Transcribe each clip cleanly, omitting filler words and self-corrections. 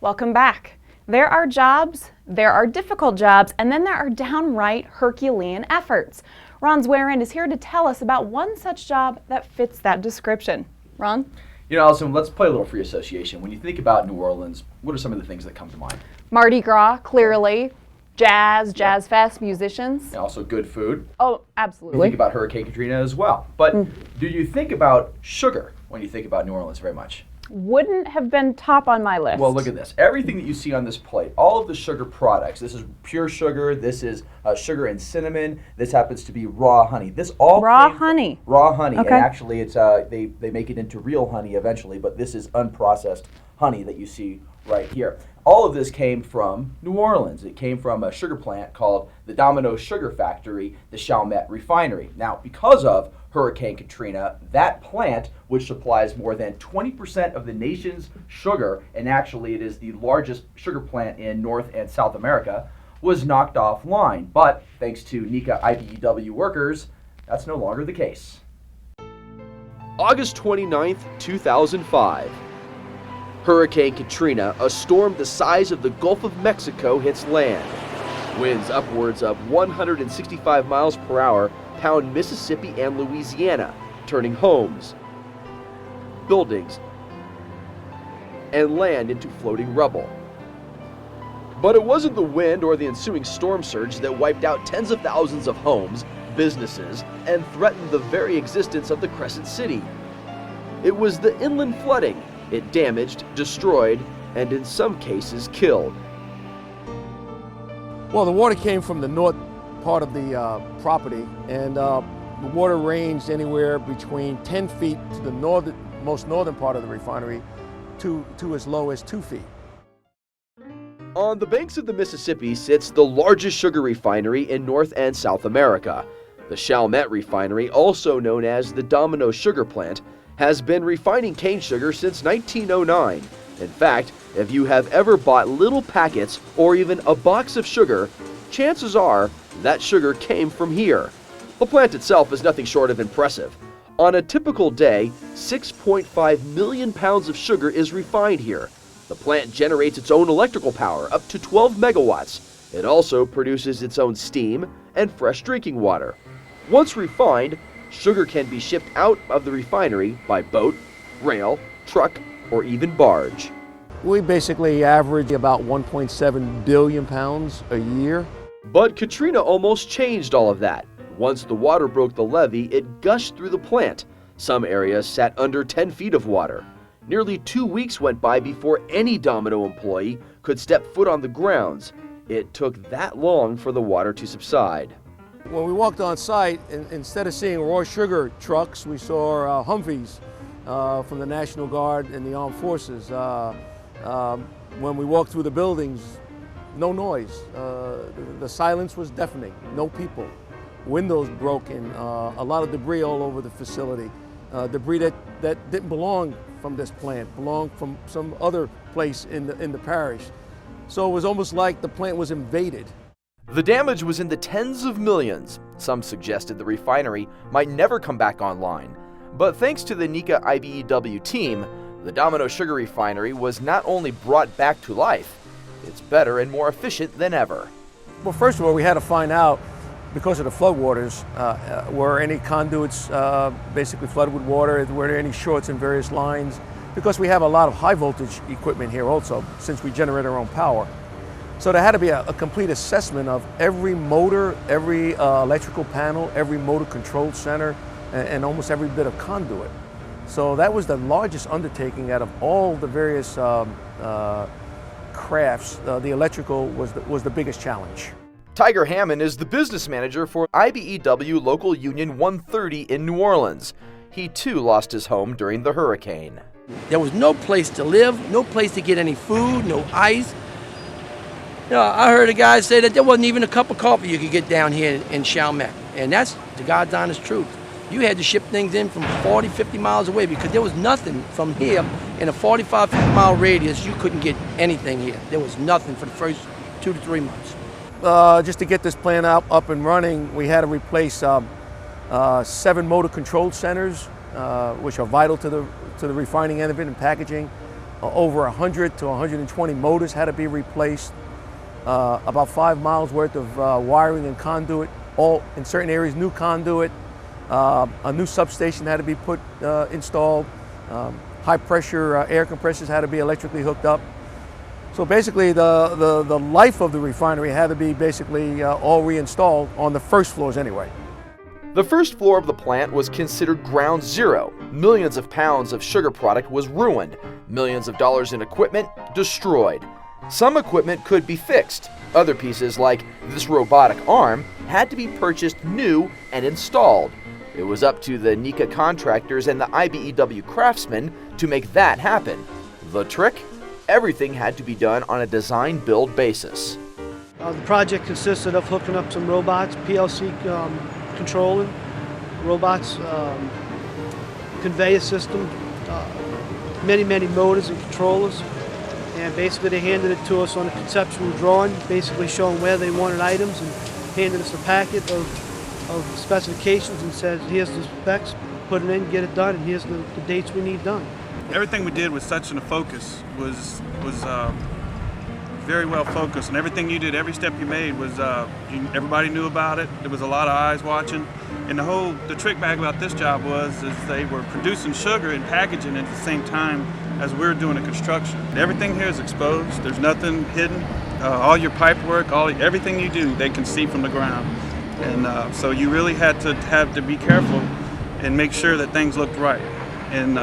Welcome back. There are jobs, there are difficult jobs, and then there are downright Herculean efforts. Ron Zwerin is here to tell us about one such job that fits that description. Ron? You know, Allison, let's play a little free association. When you think about New Orleans, what are some of the things that come to mind? Mardi Gras, clearly. Jazz fest, musicians. And also good food. Oh, absolutely. You think about Hurricane Katrina as well. But do you think about sugar when you think about New Orleans very much? Wouldn't have been top on my list. Well, look at this. Everything that you see on this plate, all of the sugar products, this is pure sugar, this is sugar and cinnamon, this happens to be raw honey. This all raw honey. Raw honey. Okay. And actually it's they make it into real honey eventually, but this is unprocessed honey that you see right here. All of this came from New Orleans. It came from a sugar plant called the Domino Sugar Factory, the Chalmette Refinery. Now, because of Hurricane Katrina, that plant, which supplies more than 20% of the nation's sugar, and actually it is the largest sugar plant in North and South America, was knocked offline. But thanks to NECA-IBEW workers, that's no longer the case. August 29th, 2005. Hurricane Katrina, a storm the size of the Gulf of Mexico, hits land. Winds upwards of 165 miles per hour pound Mississippi and Louisiana, turning homes, buildings, and land into floating rubble. But it wasn't the wind or the ensuing storm surge that wiped out tens of thousands of homes, businesses, and threatened the very existence of the Crescent City. It was the inland flooding. It damaged, destroyed, and in some cases killed. Well, the water came from the north part of the property, and the water ranged anywhere between 10 feet to the most northern part of the refinery to as low as 2 feet. On the banks of the Mississippi sits the largest sugar refinery in North and South America. The Chalmette Refinery, also known as the Domino Sugar Plant, has been refining cane sugar since 1909. In fact, if you have ever bought little packets or even a box of sugar, chances are that sugar came from here. The plant itself is nothing short of impressive. On a typical day, 6.5 million pounds of sugar is refined here. The plant generates its own electrical power, up to 12 megawatts. It also produces its own steam and fresh drinking water. Once refined, sugar can be shipped out of the refinery by boat, rail, truck, or even barge. We basically average about 1.7 billion pounds a year. But Katrina almost changed all of that. Once the water broke the levee, it gushed through the plant. Some areas sat under 10 feet of water. Nearly 2 weeks went by before any Domino employee could step foot on the grounds. It took that long for the water to subside. When we walked on site, instead of seeing raw sugar trucks, we saw Humvees from the National Guard and the Armed Forces. When we walked through the buildings, no noise. The silence was deafening, no people. Windows broken, a lot of debris all over the facility. Debris that didn't belong from this plant, belonged from some other place in the parish. So it was almost like the plant was invaded. The damage was in the tens of millions. Some suggested the refinery might never come back online. But thanks to the NECA-IBEW team, the Domino Sugar Refinery was not only brought back to life, it's better and more efficient than ever. Well, first of all, we had to find out, because of the floodwaters, were any conduits basically flooded with water, were there any shorts in various lines, because we have a lot of high voltage equipment here also, since we generate our own power. So there had to be a complete assessment of every motor, every electrical panel, every motor control center, and almost every bit of conduit. So that was the largest undertaking out of all the various crafts. The electrical was the biggest challenge. Tiger Hammond is the business manager for IBEW Local Union 130 in New Orleans. He too lost his home during the hurricane. There was no place to live, no place to get any food, no ice. You know, I heard a guy say that there wasn't even a cup of coffee you could get down here in Chalmette. And that's the God's honest truth. You had to ship things in from 40, 50 miles away because there was nothing from here in a 45, 50 mile radius. You couldn't get anything here. There was nothing for the first 2 to 3 months. Just to get this plant up and running, we had to replace 7 motor control centers, which are vital to the refining end of it and packaging. over 100 to 120 motors had to be replaced. About 5 miles worth of wiring and conduit, all in certain areas new conduit. A new substation had to be installed. High pressure air compressors had to be electrically hooked up. So basically the life of the refinery had to be basically all reinstalled on the first floors anyway. The first floor of the plant was considered ground zero. Millions of pounds of sugar product was ruined. Millions of dollars in equipment destroyed. Some equipment could be fixed. Other pieces, like this robotic arm, had to be purchased new and installed. It was up to the NECA contractors and the IBEW craftsmen to make that happen. The trick? Everything had to be done on a design-build basis. The project consisted of hooking up some robots, PLC controlling robots, conveyor system, many motors and controllers, and basically they handed it to us on a conceptual drawing, basically showing where they wanted items, and handed us a packet of specifications and said, here's the specs, put it in, get it done, and here's the dates we need done. Everything we did with such a focus was very well focused, and everything you did, every step you made was everybody knew about it. There was a lot of eyes watching, and the trick bag about this job is they were producing sugar and packaging at the same time as we were doing the construction. Everything here is exposed. There's nothing hidden. All your pipe work, everything you do, they can see from the ground, and so you really had to be careful and make sure that things looked right. And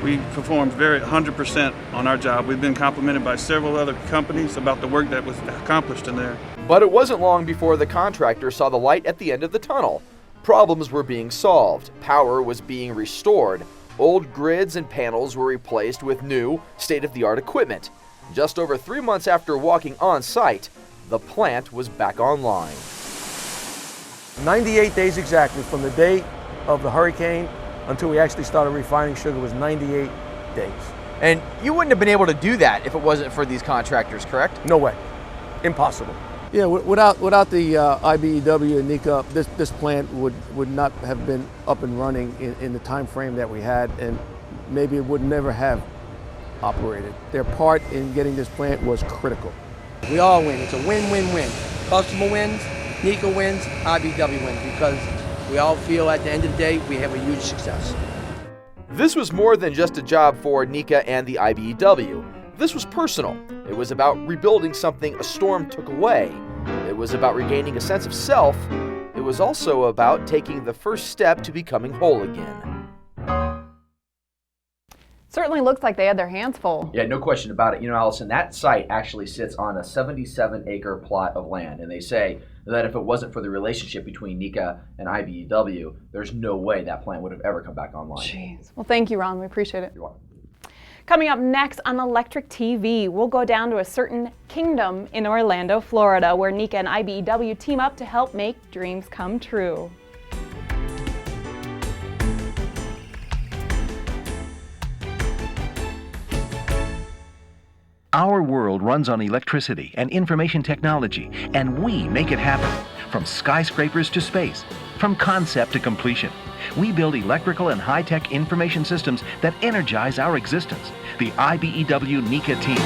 we performed 100% on our job. We've been complimented by several other companies about the work that was accomplished in there. But it wasn't long before the contractor saw the light at the end of the tunnel. Problems were being solved. Power was being restored. Old grids and panels were replaced with new, state-of-the-art equipment. Just over 3 months after walking on site, the plant was back online. 98 days exactly from the day of the hurricane until we actually started refining sugar was 98 days. And you wouldn't have been able to do that if it wasn't for these contractors, correct? No way. Impossible. Yeah, without the IBEW and NECA, this plant would not have been up and running in the time frame that we had, and maybe it would never have operated. Their part in getting this plant was critical. We all win. It's a win-win-win. Customer wins, NECA wins, IBEW wins, because we all feel at the end of the day we have a huge success. This was more than just a job for NECA and the IBEW. This was personal. It was about rebuilding something a storm took away. It was about regaining a sense of self. It was also about taking the first step to becoming whole again. Certainly looks like they had their hands full. Yeah, no question about it. You know, Allison, that site actually sits on a 77-acre plot of land, and they say that if it wasn't for the relationship between NECA and IBEW, there's no way that plant would have ever come back online. Jeez. Well, thank you, Ron. We appreciate it. You're welcome. Coming up next on Electric TV, we'll go down to a certain kingdom in Orlando, Florida, where NECA and IBEW team up to help make dreams come true. Our world runs on electricity and information technology, and we make it happen. From skyscrapers to space, from concept to completion. We build electrical and high-tech information systems that energize our existence. The IBEW NECA team.